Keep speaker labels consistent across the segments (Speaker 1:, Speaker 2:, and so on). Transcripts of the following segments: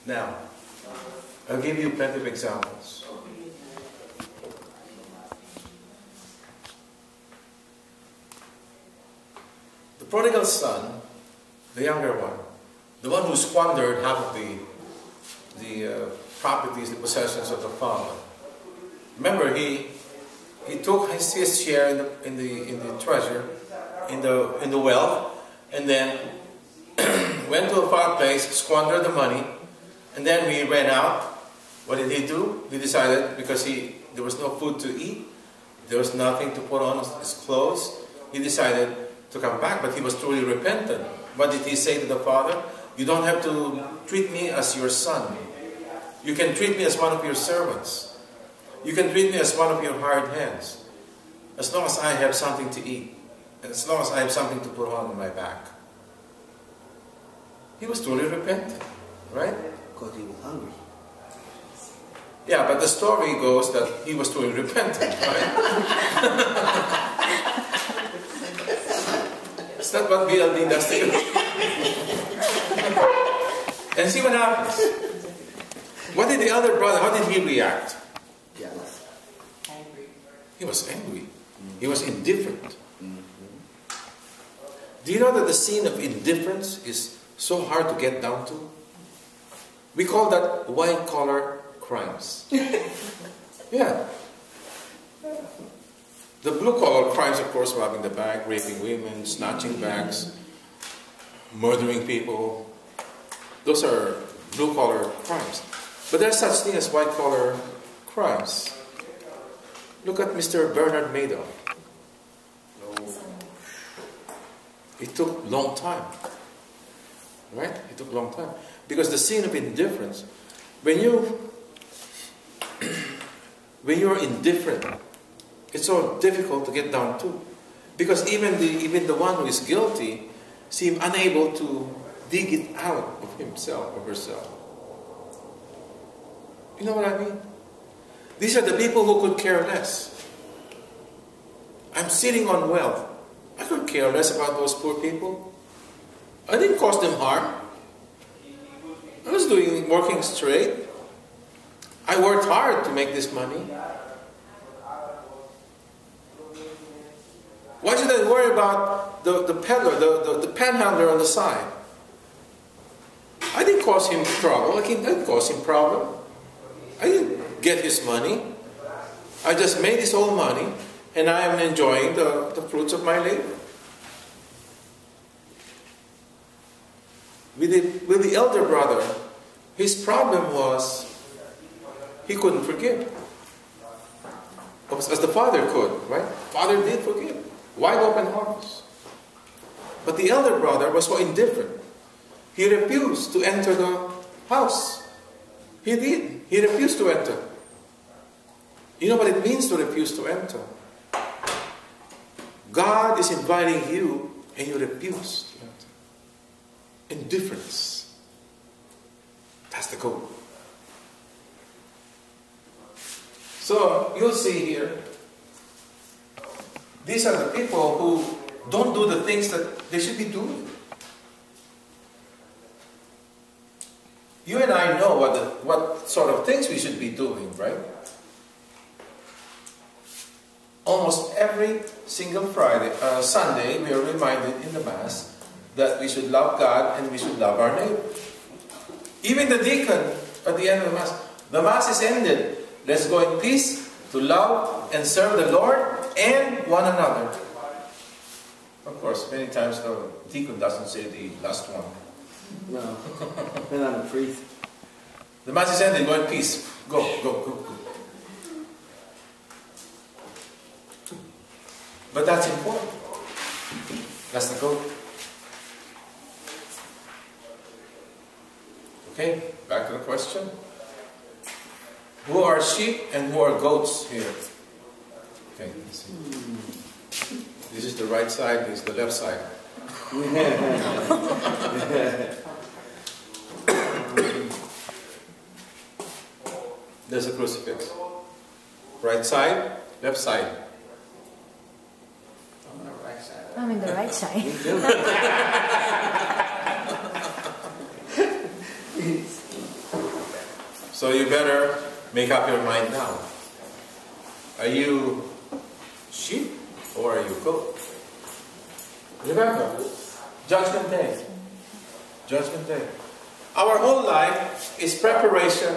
Speaker 1: Now, I'll give you plenty of examples. The prodigal son, the younger one, the one who squandered half of the properties, the possessions of the father. Remember, he took his share in the treasure, in the wealth, and then went to a far place, squandered the money, and then when he ran out, what did he do? He decided, because there was no food to eat, there was nothing to put on his clothes, he decided to come back, but he was truly repentant. What did he say to the father? You don't have to treat me as your son. You can treat me as one of your servants. You can treat me as one of your hired hands. As long as I have something to eat. As long as I have something to put on my back. He was truly repentant, right?
Speaker 2: Because he was hungry.
Speaker 1: Yeah, but the story goes that he was truly repentant, right? It's not what BLD does to you. And see what happens. What did the other brother, how did he react?
Speaker 2: Jealous.
Speaker 3: Angry.
Speaker 1: He was angry. He was indifferent. Do you know that the sin of indifference is so hard to get down to? We call that white-collar crimes. Yeah. The blue-collar crimes, of course, robbing the bank, raping women, snatching bags, murdering people. Those are blue-collar crimes. But there's such thing as white-collar crimes. Look at Mr. Bernard Madoff. It took a long time. Right? It took a long time. Because the sin of indifference, when you're indifferent, it's so difficult to get down to. Because even the one who is guilty seems unable to dig it out of himself or herself. You know what I mean? These are the people who could care less. I'm sitting on wealth. I could care less about those poor people. I didn't cause them harm. I was working straight. I worked hard to make this money. Why should I worry about the peddler, the panhandler on the side? I didn't cause him trouble. I didn't cause him problem. I didn't get his money. I just made his own money, and I am enjoying the fruits of my labor. With the elder brother, his problem was he couldn't forgive. As the father could, right? Father did forgive. Wide open arms. But the elder brother was so indifferent. He refused to enter the house. He did. He refused to enter. You know what it means to refuse to enter? God is inviting you and you refuse to enter. Indifference. That's the goal. So you'll see here, these are the people who don't do the things that they should be doing. You and I know what sort of things we should be doing, right? Almost every single Sunday, we are reminded in the Mass that we should love God and we should love our neighbor. Even the deacon at the end of the Mass is ended. Let's go in peace to love and serve the Lord and one another. Of course, many times the deacon doesn't say the last one.
Speaker 2: No, we're not a priest.
Speaker 1: The Mass is ended, go in peace. Go, go, go, go. But that's important. That's the goal. Okay, back to the question. Who are sheep and who are goats here? Okay, let's see. This is the right side, this is the left side. There's a crucifix. Right side, left side.
Speaker 2: On the right side.
Speaker 3: I'm in the right side.
Speaker 1: So you better make up your mind now. Are you sheep or are you goat? Remember, Judgment Day. Judgment Day. Our whole life is preparation.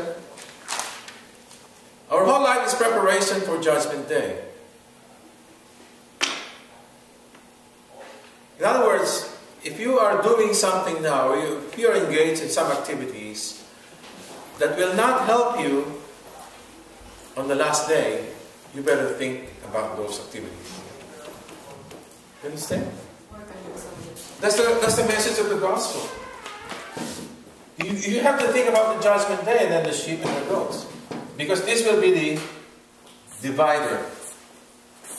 Speaker 1: Our whole life is preparation for Judgment Day. In other words, if you are doing something now, if you are engaged in some activities that will not help you on the last day, you better think about those activities. You understand? That's the message of the gospel. You have to think about the Judgment Day and then the sheep and the goats. Because this will be the divider.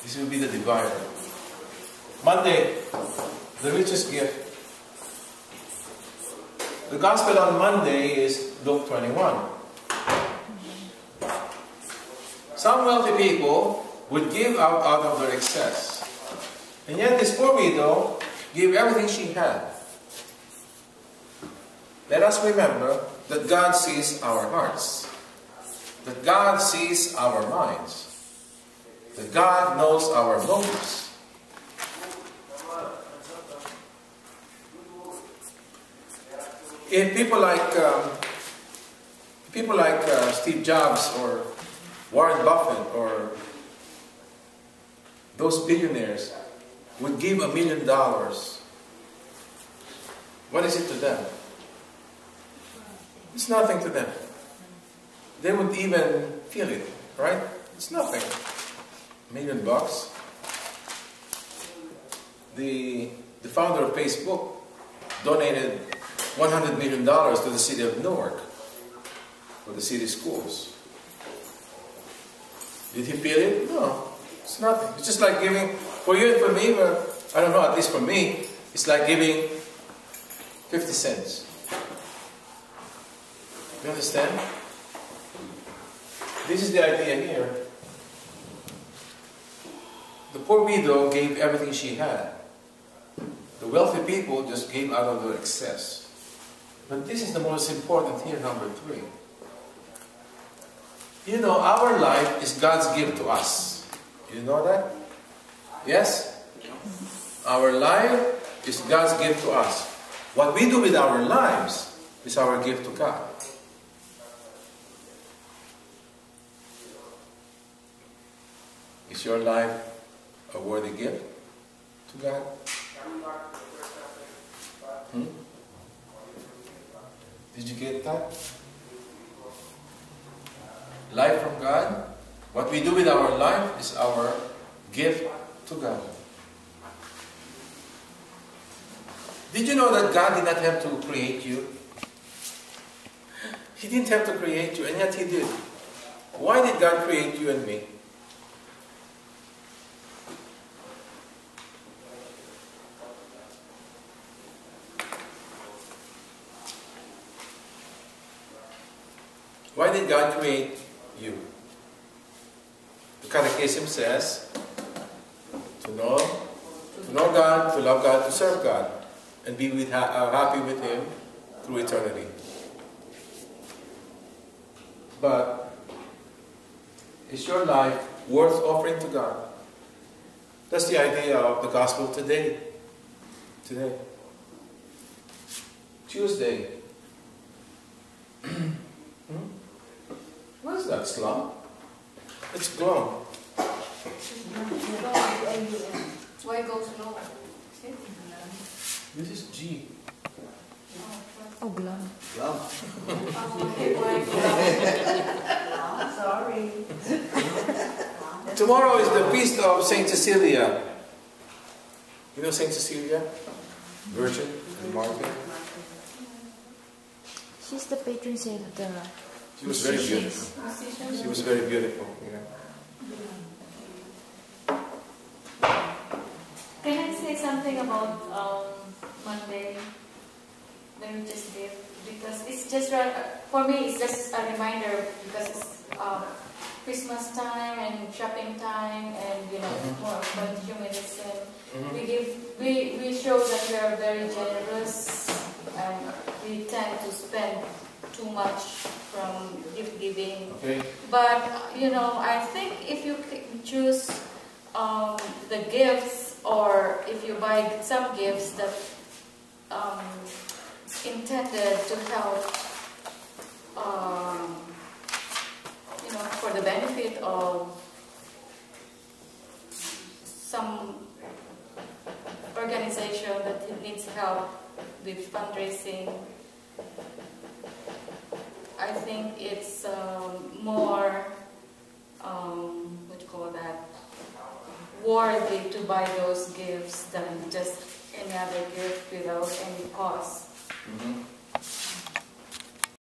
Speaker 1: This will be the divider. Monday, the richest gift. The gospel on Monday is Luke 21. Some wealthy people would give out of their excess. And yet this poor widow gave everything she had. Let us remember that God sees our hearts. That God sees our minds. That God knows our motives. If people like Steve Jobs or Warren Buffett or those billionaires would give $1 million, what is it to them? It's nothing to them. They wouldn't even feel it, right? It's nothing. $1 million. The founder of Facebook donated $100 million to the city of Newark for the city schools. Did he feel it? No, it's nothing. It's just like giving, for you and for me, but I don't know, at least for me, it's like giving 50 cents. You understand? This is the idea here. The poor widow gave everything she had. The wealthy people just gave out of their excess. But this is the most important here, number 3. You know, our life is God's gift to us. You know that? Yes? Our life is God's gift to us. What we do with our lives is our gift to God. Is your life a worthy gift to God? Did you get that? Life from God. What we do with our life is our gift to God. Did you know that God did not have to create you? He didn't have to create you, and yet He did. Why did God create you and me? Why did God create you? The Catechism says to know God, to love God, to serve God, and be happy with Him through eternity. But is your life worth offering to God? That's the idea of the gospel today. Tuesday. What is that, slum? It's glum.
Speaker 3: Why go slow?
Speaker 1: This is G.
Speaker 3: Oh, glum.
Speaker 2: Well,
Speaker 3: Sorry.
Speaker 1: Tomorrow is the feast of Saint Cecilia. You know Saint Cecilia? Virgin and Martyr.
Speaker 3: She's the patron saint of the...
Speaker 1: She was very beautiful. She was very beautiful. Yeah.
Speaker 4: Can I say something about Monday? Let me just give, because it's just for me. It's just a reminder because it's Christmas time and shopping time, and more about consumerism. We show that we are very generous and we tend to spend too much from gift giving.
Speaker 1: Okay.
Speaker 4: But I think if you choose the gifts, or if you buy some gifts that intended to help, for the benefit of some organization that needs help with fundraising, I think it's more, what do you call that, worthy to buy those gifts than just any other gift without any cost.
Speaker 1: Mm-hmm.